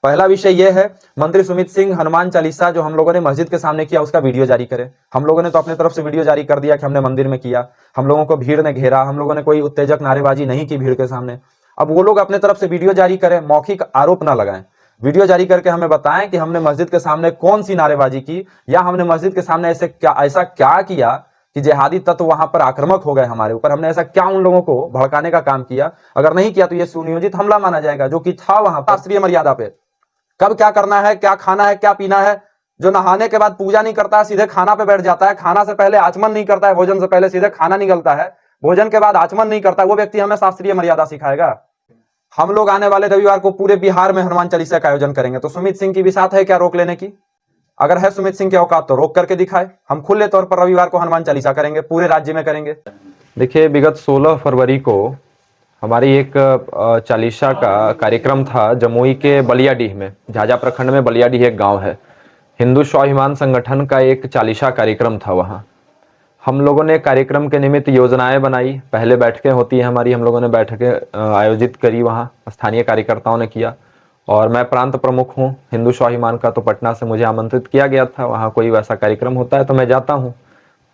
पहला विषय यह है, मंत्री सुमित सिंह हनुमान चालीसा जो हम लोगों ने मस्जिद के सामने किया उसका वीडियो जारी करे। हम लोगों ने तो अपने तरफ से वीडियो जारी कर दिया कि हमने मंदिर में किया, हम लोगों को भीड़ ने घेरा, हम लोगों ने कोई उत्तेजक नारेबाजी नहीं की भीड़ के सामने। अब वो लोग अपने तरफ से वीडियो जारी करें, मौखिक आरोप ना लगाएं, वीडियो जारी करके हमें बताएं कि हमने मस्जिद के सामने कौन सी नारेबाजी की, या हमने मस्जिद के सामने ऐसा क्या किया कि जिहादी तत्व वहां पर आक्रामक हो गए हमारे ऊपर, हमने ऐसा क्या उन लोगों को भड़काने का काम किया। अगर नहीं किया तो यह सुनियोजित हमला माना जाएगा, जो कि था वहां पर शास्त्रीय मर्यादा पे। कब क्या करना है, क्या खाना है, क्या पीना है। जो नहाने के बाद पूजा नहीं करता है सीधे खाना पे बैठ जाता है, खाना से पहले आचमन नहीं करता है, भोजन से पहले सीधे खाना निकलता है, भोजन के बाद आचमन नहीं करता है, वो व्यक्ति हमें शास्त्रीय मर्यादा सिखाएगा। हम लोग आने वाले रविवार को पूरे बिहार में हनुमान चालीसा का आयोजन करेंगे, तो सुमित सिंह की भी साथ है क्या रोक लेने की? अगर है सुमित सिंह के औकात तो रोक करके दिखाए। हम खुले तौर पर रविवार को हनुमान चालीसा करेंगे, पूरे राज्य में करेंगे। देखिए, विगत 16 फरवरी को हमारी एक चालीसा का कार्यक्रम था जमुई के बलियाडीह में। झाझा प्रखंड में बलियाडीह एक गांव है। हिंदू स्वाभिमान संगठन का एक चालीसा कार्यक्रम था। वहाँ हम लोगों ने कार्यक्रम के निमित्त योजनाएं बनाई, पहले बैठकें होती है हमारी, हम लोगों ने बैठकें आयोजित करी, वहाँ स्थानीय कार्यकर्ताओं ने किया। और मैं प्रांत प्रमुख हूँ हिंदू स्वाभिमान का, तो पटना से मुझे आमंत्रित किया गया था। वहाँ कोई वैसा कार्यक्रम होता है तो मैं जाता हूँ।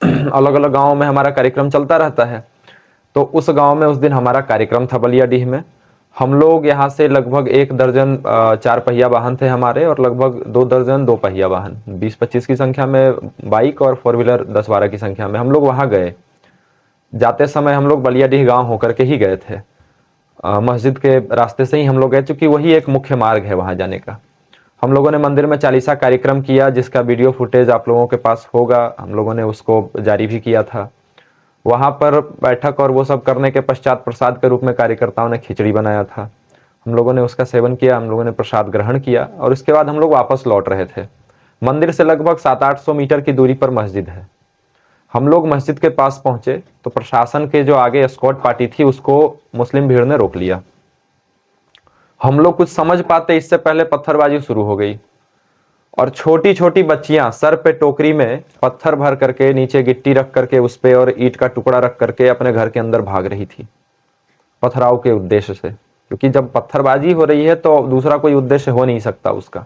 अलग अलग गाँव में हमारा कार्यक्रम चलता रहता है। तो उस गांव में उस दिन हमारा कार्यक्रम था बलियाडीह में। हम लोग यहाँ से लगभग 1 दर्जन 4 पहिया वाहन थे हमारे, और लगभग 2 दर्जन 2 पहिया वाहन, 20-25 की संख्या में बाइक और 4 व्हीलर 10-12 की संख्या में हम लोग वहाँ गए। जाते समय हम लोग बलियाडीह गांव होकर के ही गए थे। मस्जिद के रास्ते से ही हम लोग गए, चूँकि वही एक मुख्य मार्ग है वहाँ जाने का। हम लोगों ने मंदिर में चालीसा कार्यक्रम किया, जिसका वीडियो फुटेज आप लोगों के पास होगा। हम लोगों ने उसको जारी भी किया था। वहाँ पर बैठक और वो सब करने के पश्चात प्रसाद के रूप में कार्यकर्ताओं ने खिचड़ी बनाया था। हम लोगों ने उसका सेवन किया, हम लोगों ने प्रसाद ग्रहण किया, और इसके बाद हम लोग वापस लौट रहे थे। मंदिर से लगभग 700-800 मीटर की दूरी पर मस्जिद है। हम लोग मस्जिद के पास पहुंचे तो प्रशासन के जो आगे एस्कॉर्ट पार्टी थी उसको मुस्लिम भीड़ ने रोक लिया। हम लोग कुछ समझ पाते इससे पहले पत्थरबाजी शुरू हो गई, और छोटी छोटी बच्चियां सर पे टोकरी में पत्थर भर करके, नीचे गिट्टी रख करके, उस पे और ईंट का टुकड़ा रख करके अपने घर के अंदर भाग रही थी, पथराव के उद्देश्य से। क्योंकि जब पत्थरबाजी हो रही है तो दूसरा कोई उद्देश्य हो नहीं सकता उसका।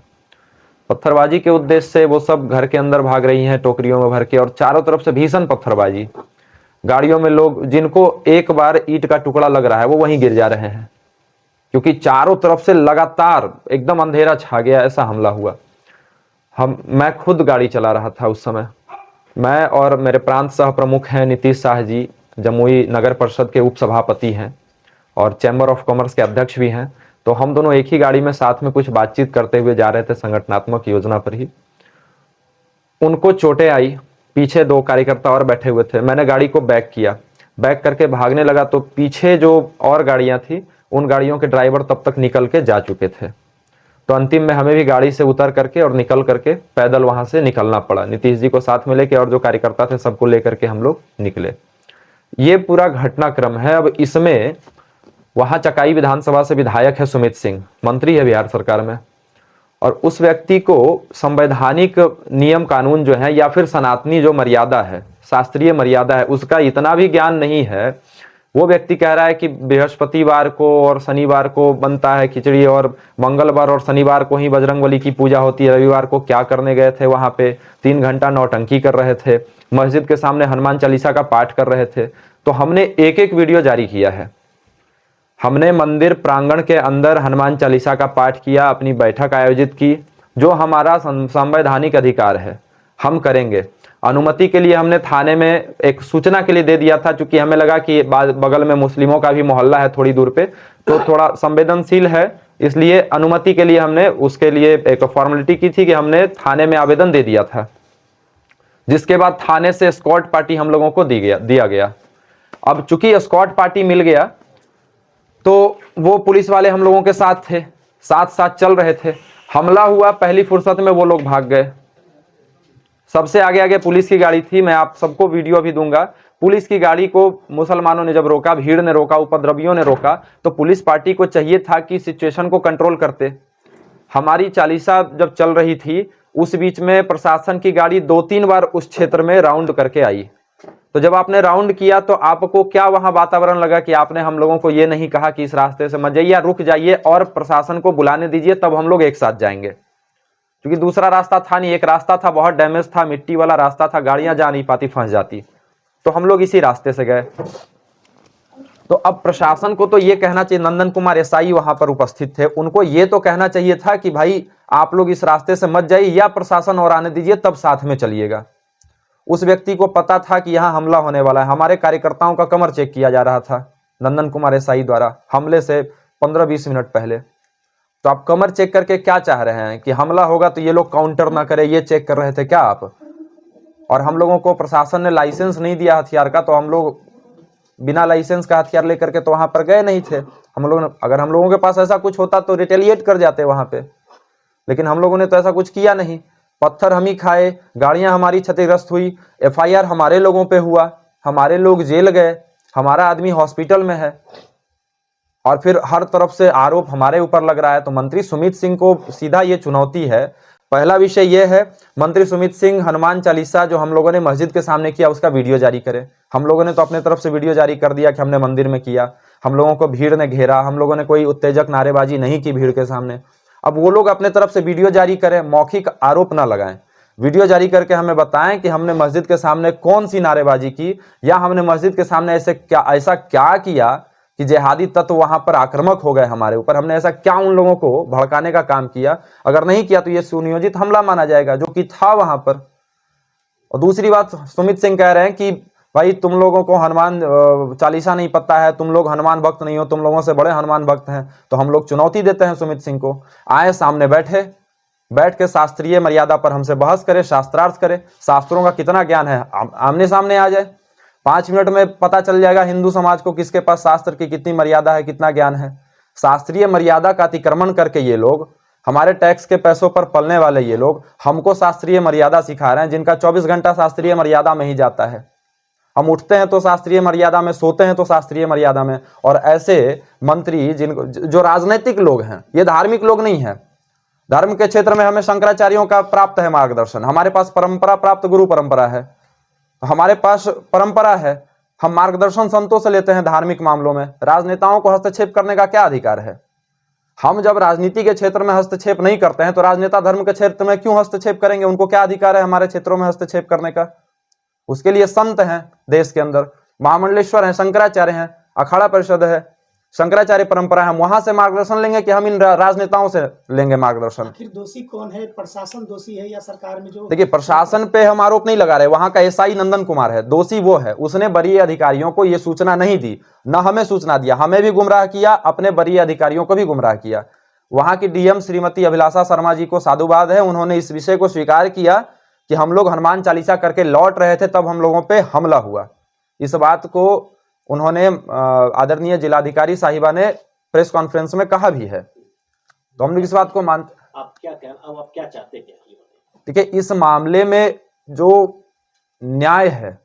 पत्थरबाजी के उद्देश्य से वो सब घर के अंदर भाग रही हैं टोकरियों में भर के, और चारों तरफ से भीषण पत्थरबाजी। गाड़ियों में लोग, जिनको एक बार ईंट का टुकड़ा लग रहा है, वो वहीं गिर जा रहे हैं, क्योंकि चारों तरफ से लगातार एकदम अंधेरा छा गया, ऐसा हमला हुआ। मैं खुद गाड़ी चला रहा था उस समय। मैं और मेरे प्रांत सह प्रमुख हैं नीतीश शाह जी, जमुई नगर परिषद के उप सभापति हैं और चैम्बर ऑफ कॉमर्स के अध्यक्ष भी हैं। तो हम दोनों एक ही गाड़ी में साथ में कुछ बातचीत करते हुए जा रहे थे संगठनात्मक योजना पर ही। उनको चोटें आई, पीछे 2 कार्यकर्ता और बैठे हुए थे। मैंने गाड़ी को बैक किया, बैक करके भागने लगा तो पीछे जो और गाड़ियां थी उन गाड़ियों के ड्राइवर तब तक निकल के जा चुके थे। तो अंतिम में हमें भी गाड़ी से उतर करके और निकल करके पैदल वहां से निकलना पड़ा। नीतीश जी को साथ में लेके और जो कार्यकर्ता थे सबको लेकर के हम लोग निकले। ये पूरा घटनाक्रम है। अब इसमें वहां चकाई विधानसभा से विधायक है सुमित सिंह, मंत्री है बिहार सरकार में, और उस व्यक्ति को संवैधानिक नियम कानून जो है या फिर सनातनी जो मर्यादा है, शास्त्रीय मर्यादा है, उसका इतना भी ज्ञान नहीं है। वो व्यक्ति कह रहा है कि बृहस्पतिवार को और शनिवार को बनता है खिचड़ी, और मंगलवार और शनिवार को ही बजरंगबली की पूजा होती है। रविवार को क्या करने गए थे वहां पे? 3 घंटा नौटंकी कर रहे थे, मस्जिद के सामने हनुमान चालीसा का पाठ कर रहे थे। तो हमने एक एक वीडियो जारी किया है। हमने मंदिर प्रांगण के अंदर हनुमान चालीसा का पाठ किया, अपनी बैठक आयोजित की, जो हमारा संवैधानिक अधिकार है, हम करेंगे। अनुमति के लिए हमने थाने में एक सूचना के लिए दे दिया था, क्योंकि हमें लगा कि बगल में मुस्लिमों का भी मोहल्ला है थोड़ी दूर पे, तो थोड़ा संवेदनशील है, इसलिए अनुमति के लिए हमने उसके लिए एक फॉर्मेलिटी की थी कि हमने थाने में आवेदन दे दिया था, जिसके बाद थाने से एस्कॉर्ट पार्टी हम लोगों को दिया गया। अब चूंकि एस्कॉर्ट पार्टी मिल गया तो वो पुलिस वाले हम लोगों के साथ थे, साथ साथ चल रहे थे। हमला हुआ, पहली फुर्सत में वो लोग भाग गए। सबसे आगे आगे पुलिस की गाड़ी थी, मैं आप सबको वीडियो भी दूंगा। पुलिस की गाड़ी को मुसलमानों ने जब रोका, भीड़ ने रोका, उपद्रवियों ने रोका, तो पुलिस पार्टी को चाहिए था कि सिचुएशन को कंट्रोल करते। हमारी चालीसा जब चल रही थी उस बीच में प्रशासन की गाड़ी 2-3 बार उस क्षेत्र में राउंड करके आई। तो जब आपने राउंड किया तो आपको क्या वहां वातावरण लगा कि आपने हम लोगों को ये नहीं कहा कि इस रास्ते से मत जाइए या रुक जाइए और प्रशासन को बुलाने दीजिए तब हम लोग एक साथ जाएंगे? क्योंकि दूसरा रास्ता था नहीं, एक रास्ता था बहुत डैमेज था, मिट्टी वाला रास्ता था, गाड़ियां जा नहीं पाती, फंस जाती, तो हम लोग इसी रास्ते से गए। तो अब प्रशासन को तो ये कहना चाहिए, नंदन कुमार एसआई वहां पर उपस्थित थे, उनको ये तो कहना चाहिए था कि भाई आप लोग इस रास्ते से मत जाइए या प्रशासन और आने दीजिए तब साथ में चलिएगा। उस व्यक्ति को पता था कि यहां हमला होने वाला है, हमारे कार्यकर्ताओं का कमर चेक किया जा रहा था नंदन कुमार एसआई द्वारा हमले से 15-20 मिनट पहले। तो आप कमर चेक करके क्या चाह रहे हैं कि हमला होगा तो ये लोग काउंटर ना करे, ये चेक कर रहे थे क्या आप? और हम लोगों को प्रशासन ने लाइसेंस नहीं दिया हथियार का, तो हम लोग बिना लाइसेंस का हथियार लेकर के तो वहां पर गए नहीं थे। हम लोग, अगर हम लोगों के पास ऐसा कुछ होता तो रिटेलिएट कर जाते वहां पे, लेकिन हम लोगों ने तो ऐसा कुछ किया नहीं। पत्थर हम ही खाए, गाड़ियां हमारी क्षतिग्रस्त हुई, एफआईआर हमारे लोगों पे हुआ, हमारे लोग जेल गए, हमारा आदमी हॉस्पिटल में है, और फिर हर तरफ से आरोप हमारे ऊपर लग रहा है। तो मंत्री सुमित सिंह को सीधा ये चुनौती है। पहला विषय यह है, मंत्री सुमित सिंह हनुमान चालीसा जो हम लोगों ने मस्जिद के सामने किया उसका वीडियो जारी करे। हम लोगों ने तो अपने तरफ से वीडियो जारी कर दिया कि हमने मंदिर में किया, हम लोगों को भीड़ ने घेरा, हम लोगों ने कोई उत्तेजक नारेबाजी नहीं की भीड़ के सामने। अब वो लोग अपने तरफ से वीडियो जारी करें, मौखिक आरोप ना लगाएं, वीडियो जारी करके हमें बताएं कि हमने मस्जिद के सामने कौन सी नारेबाजी की, या हमने मस्जिद के सामने ऐसा क्या किया कि जिहादी तत्व वहां पर आक्रामक हो गए हमारे ऊपर, हमने ऐसा क्या उन लोगों को भड़काने का काम किया। अगर नहीं किया तो यह सुनियोजित हमला माना जाएगा, जो कि था वहां पर। और दूसरी बात, सुमित सिंह कह रहे हैं कि भाई तुम लोगों को हनुमान चालीसा नहीं पता है, तुम लोग हनुमान भक्त नहीं हो, तुम लोगों से बड़े हनुमान भक्त हैं। तो हम लोग चुनौती देते हैं सुमित सिंह को, आए सामने बैठ के शास्त्रीय मर्यादा पर हमसे बहस करे, शास्त्रार्थ करे, शास्त्रों का कितना ज्ञान है आमने सामने आ जाए। 5 मिनट में पता चल जाएगा हिंदू समाज को किसके पास शास्त्र की कितनी मर्यादा है, कितना ज्ञान है। शास्त्रीय मर्यादा का अतिक्रमण करके ये लोग, हमारे टैक्स के पैसों पर पलने वाले ये लोग हमको शास्त्रीय मर्यादा सिखा रहे हैं, जिनका 24 घंटा शास्त्रीय मर्यादा में ही जाता है। हम उठते हैं तो शास्त्रीय मर्यादा में, सोते हैं तो शास्त्रीय मर्यादा में। और ऐसे मंत्री जिनको, जो राजनीतिक लोग हैं, ये धार्मिक लोग नहीं है। धर्म के क्षेत्र में हमें शंकराचार्यों का प्राप्त है मार्गदर्शन, हमारे पास परंपरा प्राप्त गुरु परंपरा है, हमारे पास परंपरा है, हम मार्गदर्शन संतों से लेते हैं धार्मिक मामलों में। राजनेताओं को हस्तक्षेप करने का क्या अधिकार है? हम जब राजनीति के क्षेत्र में हस्तक्षेप नहीं करते हैं तो राजनेता धर्म के क्षेत्र में क्यों हस्तक्षेप करेंगे? उनको क्या अधिकार है हमारे क्षेत्रों में हस्तक्षेप करने का? उसके लिए संत हैं देश के अंदर, महामंडलेश्वर हैं, शंकराचार्य हैं, अखाड़ा परिषद है, शंकराचार्य परंपरा है। वहां से मार्गदर्शन लेंगे कि हम इन राजनेताओं से लेंगे मार्गदर्शन? आखिर दोषी कौन है? प्रशासन दोषी है या सरकार में जो? देखिए, प्रशासन पे हम आरोप नहीं लगा रहे, वहां का एसआई नंदन कुमार है, दोषी वो है। उसने वरीय अधिकारियों को ये सूचना नहीं दी, न हमें सूचना दिया, हमें भी गुमराह किया, अपने वरीय अधिकारियों को भी गुमराह किया। वहां की डीएम श्रीमती अभिलाषा शर्मा जी को साधुवाद है, उन्होंने इस विषय को स्वीकार किया कि हम लोग हनुमान चालीसा करके लौट रहे थे, तब हम लोगों पे हमला हुआ। इस बात को उन्होंने आदरणीय जिलाधिकारी साहिबा ने प्रेस कॉन्फ्रेंस में कहा भी है। तो हम लोग इस बात को मानते। आप क्या चाहते हैं? देखिए, इस मामले में जो न्याय है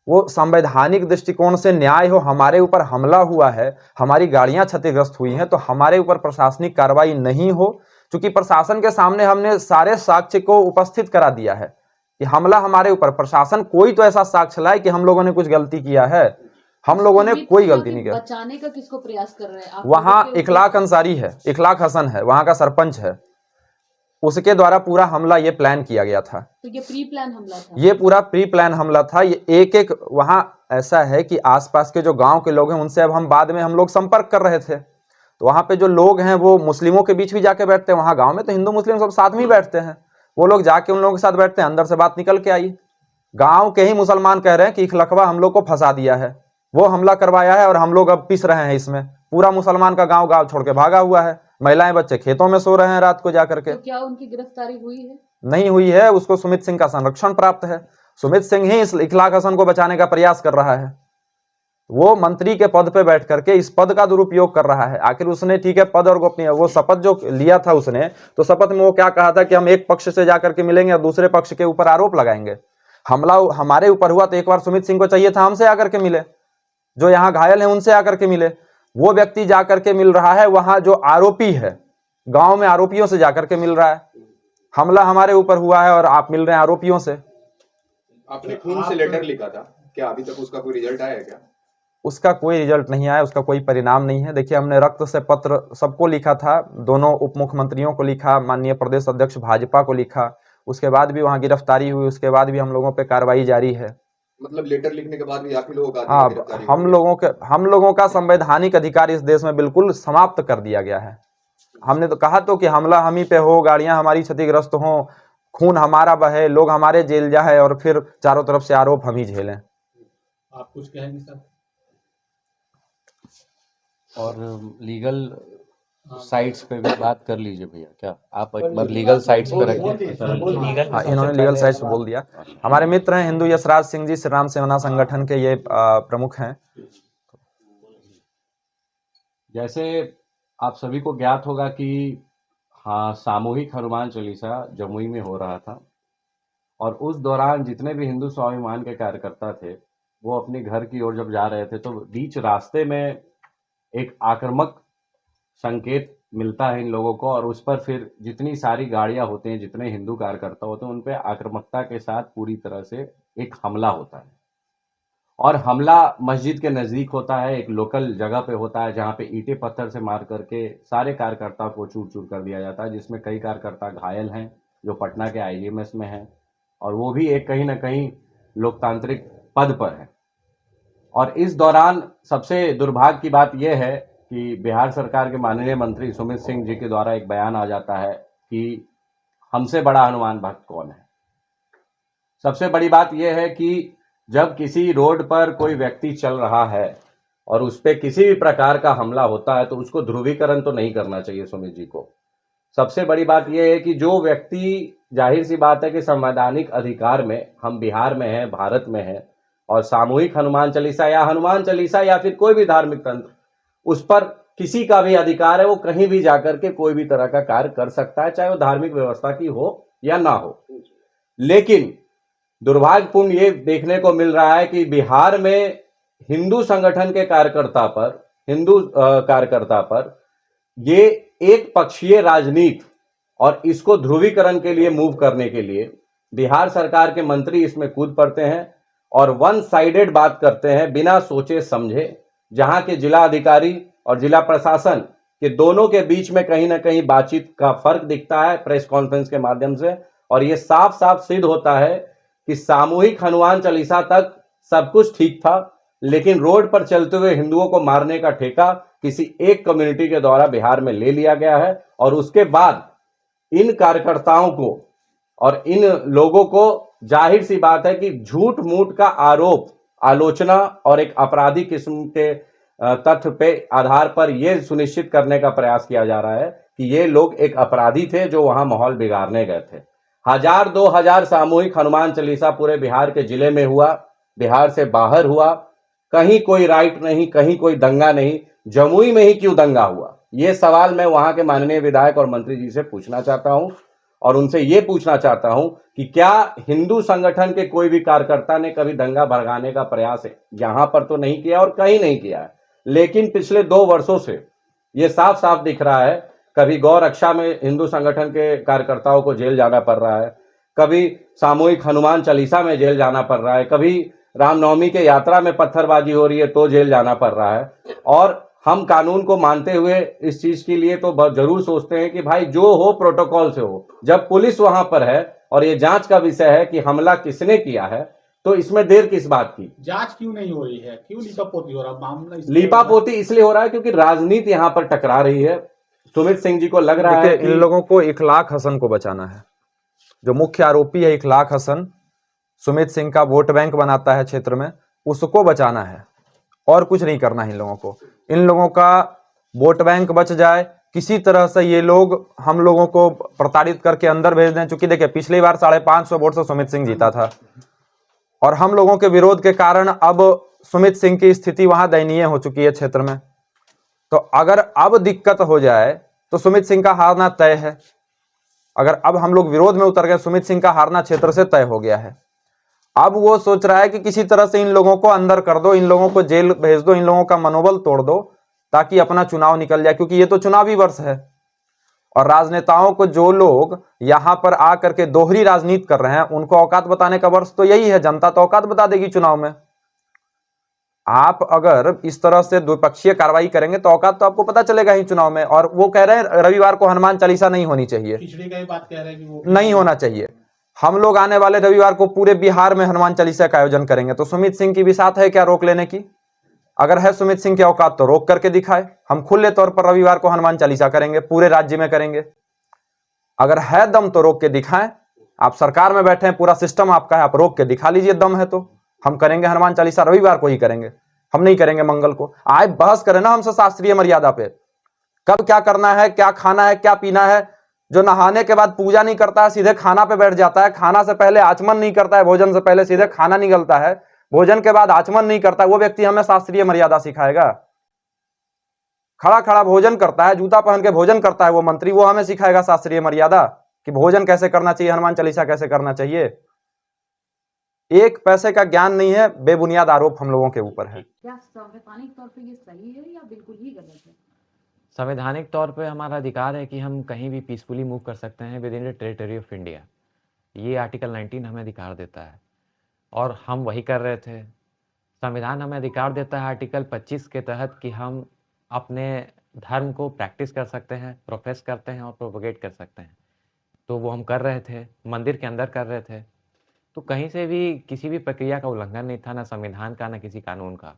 वो संवैधानिक दृष्टिकोण से न्याय हो। हमारे ऊपर हमला हुआ है, हमारी गाड़ियां क्षतिग्रस्त हुई हैं, तो हमारे ऊपर प्रशासनिक कार्रवाई नहीं हो। क्योंकि प्रशासन के सामने हमने सारे साक्ष्य को उपस्थित करा दिया है कि हमला हमारे ऊपर। प्रशासन कोई तो ऐसा साक्ष्य लाए कि हम लोगों ने कुछ गलती किया है। हम लोगों ने कोई गलती नहीं किया। बचाने का किसको प्रयास कर रहे हैं? वहां इखलाक अंसारी है, इखलाक हसन है, वहां का सरपंच है, उसके द्वारा पूरा हमला ये प्लान किया गया था। तो ये प्री प्लान हमला था? ये पूरा प्री प्लान हमला था। ये एक वहां ऐसा है कि आसपास के जो गांव के लोग हैं उनसे अब हम बाद में हम लोग संपर्क कर रहे थे, तो वहां पे जो लोग हैं वो मुस्लिमों के बीच भी जाके बैठते हैं। वहां गांव में तो हिंदू मुस्लिम सब साथ में ही बैठते हैं, वो लोग जाके उन लोगों के साथ बैठते हैं। अंदर से बात निकल के आई, गांव के ही मुसलमान कह रहे हैं कि इखलकवा हम लोग को फंसा दिया है, वो हमला करवाया है और हम लोग अब पिस रहे हैं इसमें। पूरा मुसलमान का गांव छोड़ के भागा हुआ है, महिलाएं बच्चे खेतों में सो रहे हैं रात को जाकर के। तो क्या उनकी गिरफ्तारी हुई है? नहीं हुई है, उसको सुमित सिंह का संरक्षण प्राप्त है। सुमित सिंह ही इस इखलाक हसन को बचाने का प्रयास कर रहा है। वो मंत्री के पद पे बैठ करके इस पद का दुरुपयोग कर रहा है। आखिर उसने, ठीक है, पद और गोपनीय, वो शपथ जो लिया था उसने, तो शपथ में वो क्या कहा था कि हम एक पक्ष से जाकर के मिलेंगे और दूसरे पक्ष के ऊपर आरोप लगाएंगे। हमला हमारे ऊपर हुआ तो एक बार सुमित सिंह को चाहिए था हमसे आकर के मिले, जो यहाँ घायल है उनसे आकर के मिले। वो व्यक्ति जाकर के मिल रहा है वहां जो आरोपी है, गांव में आरोपियों से जाकर के मिल रहा है। हमला हमारे ऊपर हुआ है और आप मिल रहे हैं आरोपियों से। आपने खून से लेटर लिखा था, क्या अभी तक उसका कोई रिजल्ट आया है क्या? उसका कोई रिजल्ट नहीं आया, उसका कोई परिणाम नहीं है। देखिए, हमने रक्त से पत्र सबको लिखा था, दोनों उप मुख्यमंत्रियों को लिखा, माननीय प्रदेश अध्यक्ष भाजपा को लिखा, उसके बाद भी वहां गिरफ्तारी हुई, उसके बाद भी हम लोगों पे कार्रवाई जारी है। मतलब लेटर लिखने के बाद भी आप ही लोगों का आदमी हाँ, की गिरफ्तारी हो गई है। हम लोगों का संवैधानिक अधिकार इस देश में बिल्कुल समाप्त कर दिया गया है। हमने तो कहा तो कि हमला हम ही पे हो, गाड़ियां हमारी क्षतिग्रस्त हो, खून हमारा बहे, लोग हमारे जेल जाए और फिर चारों तरफ से आरोप हम ही झेलें। आप कुछ कहेंगे सर? और लीगल साइट्स पे भी बात कर लीजिए भैया, क्या आप एक बार लीगल साइट्स पे रखिए। हाँ, इन्होंने लीगल साइड पे बोल दिया। हमारे मित्र हैं हिंदू यशराज सिंह जी, श्री राम सेना संगठन के ये प्रमुख हैं। जैसे आप सभी को ज्ञात होगा कि हाँ, सामूहिक हनुमान चालीसा जमुई में हो रहा था और उस दौरान जितने भी हिंदू स्वाभिमान के कार्यकर्ता थे वो अपने घर की ओर जब जा रहे थे तो बीच रास्ते में एक आक्रामक संकेत मिलता है इन लोगों को और उस पर फिर जितनी सारी गाड़ियां होती हैं, जितने हिंदू कार्यकर्ता होते हैं, उन पर आक्रामकता के साथ पूरी तरह से एक हमला होता है। और हमला मस्जिद के नज़दीक होता है, एक लोकल जगह पे होता है जहाँ पे ईंटें पत्थर से मार करके सारे कार्यकर्ताओं को चूर चूर कर दिया जाता है, जिसमें कई कार्यकर्ता घायल हैं जो पटना के आईजीएमएस में हैं और वो भी एक कहीं ना कहीं लोकतांत्रिक पद पर है। और इस दौरान सबसे दुर्भाग्य की बात यह है कि बिहार सरकार के माननीय मंत्री सुमित सिंह जी के द्वारा एक बयान आ जाता है कि हमसे बड़ा हनुमान भक्त कौन है। सबसे बड़ी बात यह है कि जब किसी रोड पर कोई व्यक्ति चल रहा है और उस पर किसी भी प्रकार का हमला होता है तो उसको ध्रुवीकरण तो नहीं करना चाहिए सुमित जी को। सबसे बड़ी बात यह है कि जो व्यक्ति, जाहिर सी बात है कि संवैधानिक अधिकार में हम बिहार में हैं, भारत में हैं और सामूहिक हनुमान चालीसा या फिर कोई भी धार्मिक तंत्र, उस पर किसी का भी अधिकार है, वो कहीं भी जाकर के कोई भी तरह का कार्य कर सकता है, चाहे वो धार्मिक व्यवस्था की हो या ना हो। लेकिन दुर्भाग्यपूर्ण ये देखने को मिल रहा है कि बिहार में हिंदू संगठन के कार्यकर्ता पर ये एक पक्षीय राजनीति और इसको ध्रुवीकरण के लिए मूव करने के लिए बिहार सरकार के मंत्री इसमें कूद पड़ते हैं और वन साइडेड बात करते हैं बिना सोचे समझे, जहां के जिला अधिकारी और जिला प्रशासन के दोनों के बीच में कहीं ना कहीं बातचीत का फर्क दिखता है प्रेस कॉन्फ्रेंस के माध्यम से। और ये साफ साफ सिद्ध होता है कि सामूहिक हनुमान चालीसा तक सब कुछ ठीक था, लेकिन रोड पर चलते हुए हिंदुओं को मारने का ठेका किसी एक कम्युनिटी के द्वारा बिहार में ले लिया गया है। और उसके बाद इन कार्यकर्ताओं को और इन लोगों को जाहिर सी बात है कि झूठ मूठ का आरोप, आलोचना और एक आपराधिक किस्म के तथ्य पे आधार पर यह सुनिश्चित करने का प्रयास किया जा रहा है कि ये लोग एक अपराधी थे जो वहां माहौल बिगाड़ने गए थे। 1000-2000 सामूहिक हनुमान चालीसा पूरे बिहार के जिले में हुआ, बिहार से बाहर हुआ, कहीं कोई राइट नहीं, कहीं कोई दंगा नहीं, जमुई में ही क्यों दंगा हुआ? ये सवाल मैं वहां के माननीय विधायक और मंत्री जी से पूछना चाहता हूं और उनसे ये पूछना चाहता हूं कि क्या हिंदू संगठन के कोई भी कार्यकर्ता ने कभी दंगा भड़काने का प्रयास यहां पर तो नहीं किया और कहीं नहीं किया है। लेकिन पिछले 2 वर्षों से ये साफ साफ दिख रहा है, कभी गौ रक्षा में हिंदू संगठन के कार्यकर्ताओं को जेल जाना पड़ रहा है, कभी सामूहिक हनुमान चालीसा में जेल जाना पड़ रहा है, कभी रामनवमी के यात्रा में पत्थरबाजी हो रही है तो जेल जाना पड़ रहा है। और हम कानून को मानते हुए इस चीज के लिए तो बहुत जरूर सोचते हैं कि भाई जो हो प्रोटोकॉल से हो। जब पुलिस वहां पर है और ये जांच का विषय है कि हमला किसने किया है तो इसमें देर किस बात की? जांच क्यों नहीं हो रही है? क्यों लीपापोती हो रहा मामला? लीपापोती इसलिए हो रहा है क्योंकि राजनीति यहां पर टकरा रही है। सुमित सिंह जी को लग रहा है कि इन लोगों को इखलाक हसन को बचाना है। जो मुख्य आरोपी है इखलाक हसन, सुमित सिंह का वोट बैंक बनाता है क्षेत्र में, उसको बचाना है और कुछ नहीं करना है इन लोगों को। इन लोगों का वोट बैंक बच जाए, किसी तरह से ये लोग हम लोगों को प्रताड़ित करके अंदर भेज दें। चूंकि देखिए पिछली बार 550 वोट से सुमित सिंह जीता था और हम लोगों के विरोध के कारण अब सुमित सिंह की स्थिति वहां दयनीय हो चुकी है क्षेत्र में। तो अगर अब दिक्कत हो जाए तो सुमित सिंह का हारना तय है। अगर अब हम लोग विरोध में उतर गए, सुमित सिंह का हारना क्षेत्र से तय हो गया है। अब वो सोच रहा है कि किसी तरह से इन लोगों को अंदर कर दो, इन लोगों को जेल भेज दो, इन लोगों का मनोबल तोड़ दो ताकि अपना चुनाव निकल जाए, क्योंकि ये तो चुनावी वर्ष है। और राजनेताओं को, जो लोग यहां पर आकर के दोहरी राजनीति कर रहे हैं, उनको औकात बताने का वर्ष तो यही है। जनता तो औकात बता देगी चुनाव में। आप अगर इस तरह से द्विपक्षीय कार्रवाई करेंगे तो औकात तो आपको पता चलेगा ही चुनाव में। और वो कह रहे हैं रविवार को हनुमान चालीसा नहीं होनी चाहिए, खिचड़ी का ही बात कह रहे हैं कि वो नहीं होना चाहिए। हम लोग आने वाले रविवार को पूरे बिहार में हनुमान चालीसा का आयोजन करेंगे, तो सुमित सिंह की भी साथ है क्या रोक लेने की? अगर है सुमित सिंह की औकात तो रोक करके दिखाए। हम खुले तौर पर रविवार को हनुमान चालीसा करेंगे, पूरे राज्य में करेंगे। अगर है दम तो रोक के दिखाएं। आप सरकार में बैठे हैं, पूरा सिस्टम आपका है, आप रोक के दिखा लीजिए दम है तो। हम करेंगे हनुमान चालीसा, रविवार को ही करेंगे, हम नहीं करेंगे मंगल को। आए बहस करें ना हमसे शास्त्रीय मर्यादा पे, कब क्या करना है, क्या खाना है, क्या पीना है। जो नहाने के बाद पूजा नहीं करता है सीधे खाना पे बैठ जाता है, खाना से पहले आचमन नहीं करता है, भोजन से पहले सीधे खाना निगलता है, भोजन के बाद आचमन नहीं करता, वो व्यक्ति हमें शास्त्रीय मर्यादा सिखाएगा? खड़ा खड़ा भोजन करता है, जूता पहन के भोजन करता है वो मंत्री, वो हमें सिखाएगा शास्त्रीय मर्यादा कि भोजन कैसे करना चाहिए, हनुमान चालीसा कैसे करना चाहिए? एक पैसे का ज्ञान नहीं है, बेबुनियाद आरोप हम लोगों के ऊपर है। क्या संवैधानिक तौर पे ये सही है या बिल्कुल ही गलत है? संवैधानिक तौर पे हमारा अधिकार है कि हम कहीं भी पीसफुली मूव कर सकते हैं with in the territory of India. ये आर्टिकल 19 हमें अधिकार देता है और हम वही कर रहे थे। संविधान हमें अधिकार देता है आर्टिकल 25 के तहत कि हम अपने धर्म को प्रैक्टिस कर सकते हैं, प्रोफेस करते हैं और प्रोपोगेट कर सकते हैं। तो वो हम कर रहे थे, मंदिर के अंदर कर रहे थे, तो कहीं से भी किसी भी प्रक्रिया का उल्लंघन नहीं था, ना संविधान का, ना किसी कानून का।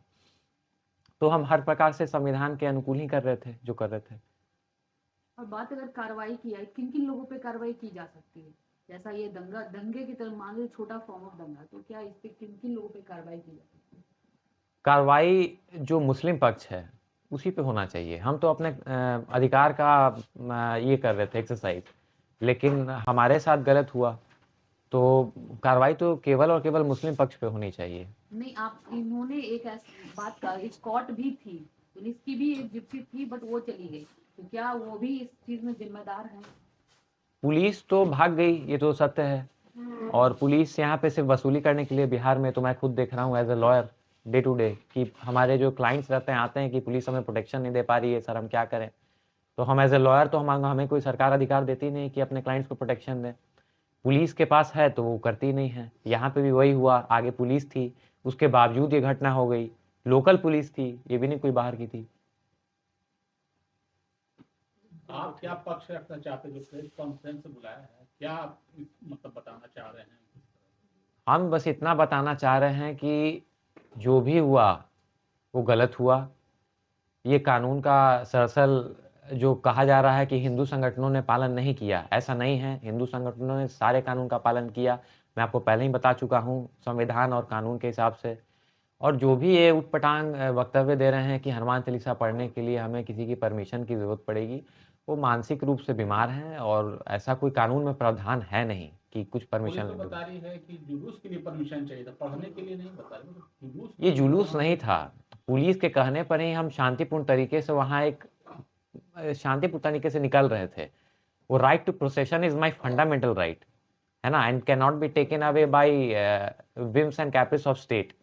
तो हम हर प्रकार से संविधान के अनुकूल ही कर रहे थे जो कर रहे थे। और बात अगर कार्रवाई की है, किन किन लोगों पे कार्रवाई की जा सकती है? जैसा ये दंगे की तरह मान लो छोटा फॉर्म ऑफ दंगा, तो क्या इस पे किन किन लोगों पे कार्रवाई की जा सकती है? कार्रवाई जो मुस्लिम पक्ष है उसी पे होना चाहिए। हम तो अपने अधिकार का ये कर रहे थे एक्सरसाइज, लेकिन हमारे साथ गलत हुआ, तो कार्रवाई तो केवल और केवल मुस्लिम पक्ष पे होनी चाहिए। नहीं, आप इन्होंने एक ऐसी बात का स्कॉट भी थी, पुलिस की भी एक जिप्सी थी बट वो चली गई, तो क्या वो भी इस चीज में जिम्मेदार है? पुलिस तो भाग गई, ये तो सत्य है। और पुलिस यहाँ पे सिर्फ वसूली करने के लिए बिहार में, तो मैं खुद देख रहा हूँ as a lawyer day to day कि हमारे जो क्लाइंट्स रहते हैं आते हैं कि पुलिस हमें प्रोटेक्शन नहीं दे पा रही है सर, हम क्या करें। तो हम एज ए लॉयर तो हमें कोई सरकार अधिकार देती नहीं कि अपने क्लाइंट्स को प्रोटेक्शन दें। पुलिस के पास है तो वो करती नहीं है। यहाँ पे भी वही हुआ, आगे पुलिस थी, उसके बावजूद ये घटना हो गई। लोकल पुलिस थी, ये भी नहीं कोई बाहर की थी। आप क्या पक्ष रखना चाहते हैं? जो प्रेस कॉन्फ्रेंस बुलाया है, क्या आप मतलब बताना चाह रहे हैं? हम बस इतना बताना चाह रहे हैं कि जो भी हुआ वो गलत हुआ। ये कानून का सरसल जो कहा जा रहा है कि हिंदू संगठनों ने पालन नहीं किया, ऐसा नहीं है। हिंदू संगठनों ने सारे कानून का पालन किया। मैं आपको पहले ही बता चुका हूँ संविधान और कानून के हिसाब से। और जो भी ये उटपटांग वक्तव्य दे रहे हैं कि हनुमान चालीसा पढ़ने के लिए हमें किसी की परमिशन की ज़रूरत पड़ेगी, वो मानसिक रूप से बीमार हैं और ऐसा कोई कानून में प्रावधान है नहीं कि कुछ पुलिस परमिशन। तो बता रही है कि जुलूस के लिए परमिशन चाहिए था, पढ़ने के लिए नहीं बता रही। जुलूस ये जुलूस नहीं था। पुलिस के कहने पर ही हम शांतिपूर्ण तरीके से वहाँ एक शांतिपूर्ण तरीके से निकल रहे थे। वो right to procession is my fundamental right, है ना, and can not be taken away by whims and caprice of state,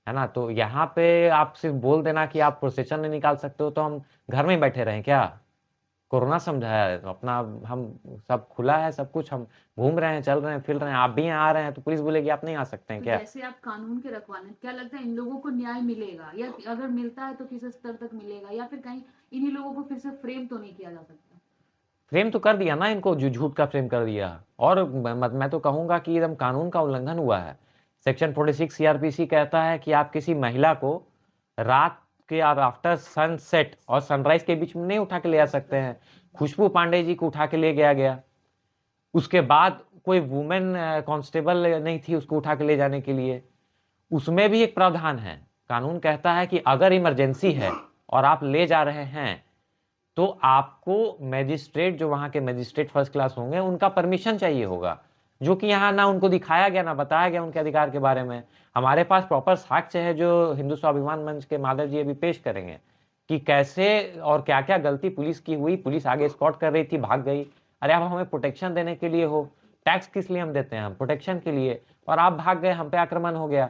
है ना। तो यहाँ पे आप सिर्फ बोल देना कि आप प्रोसेशन नहीं निकाल सकते हो तो हम घर में ही बैठे रहें क्या? कोरोना समझा है अपना, हम सब खुला है सब कुछ, हम घूम रहे हैं, चल रहे हैं, फिर रहे हैं। आप भी यहाँ आ रहे हैं तो पुलिस बोलेगी आप नहीं आ सकते हैं तो क्या? जैसे आप कानून के रखवाले, क्या लगता है इन लोगों को न्याय मिलेगा, या अगर मिलता है तो किस स्तर तक मिलेगा, या फिर कहीं इन्हीं लोगों को फिर से फ्रेम तो नहीं किया जा सकता? फ्रेम तो कर दिया ना इनको, जो झूठ का फ्रेम कर दिया। और मैं तो कहूंगा कि एकदम कानून का उल्लंघन हुआ है। सेक्शन 46 सीआरपीसी कहता है कि आप किसी महिला को रात के आप आफ्टर सनसेट और सनराइज के बीच में नहीं उठा के ले आ सकते हैं। खुशबू पांडे जी को उठा के ले गया। उसके बाद कोई वुमेन कांस्टेबल नहीं थी उसको उठा के ले जाने के लिए। उसमें भी एक प्रावधान है। कानून कहता है कि अगर इमरजेंसी है और आप ले जा रहे हैं तो आपको मैजिस्ट्रेट, जो वहां के मैजिस्ट्रेट फर्स्ट क्लास होंगे, उनका परमिशन चाहिए होगा, जो कि यहाँ ना उनको दिखाया गया ना बताया गया उनके अधिकार के बारे में। हमारे पास प्रॉपर साक्ष्य है जो हिंदू स्वाभिमान मंच के माधव जी अभी पेश करेंगे कि कैसे और क्या क्या गलती पुलिस की हुई। पुलिस आगे स्कॉट कर रही थी, भाग गई। अरे आप हमें प्रोटेक्शन देने के लिए हो, टैक्स किस लिए हम देते हैं? हम प्रोटेक्शन के लिए। और आप भाग गए, हम पे आक्रमण हो गया।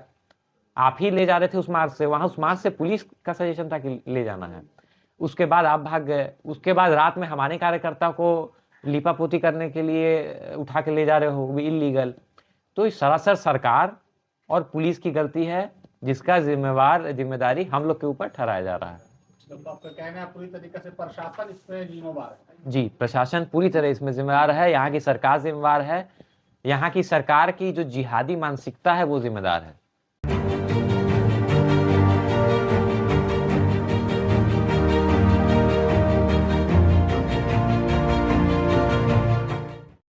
आप ही ले जा रहे थे उस मार्ग से, वहां उस मार्ग से पुलिस का सजेशन था कि ले जाना है। उसके बाद आप भाग गए। उसके बाद रात में हमारे कार्यकर्ता को लिपापोती करने के लिए उठा के ले जा रहे हो, वो इलीगल। तो इस सरासर सरकार और पुलिस की गलती है। जिसका जिम्मेदारी हम लोग के ऊपर ठहराया जा रहा है। तो आपका कहना है पूरी तरीके से प्रशासन इसमें जिम्मेवार है? जी, प्रशासन पूरी तरह इसमें जिम्मेदार है, यहाँ की सरकार जिम्मेदार है, यहाँ की सरकार की जो जिहादी मानसिकता है वो जिम्मेदार है।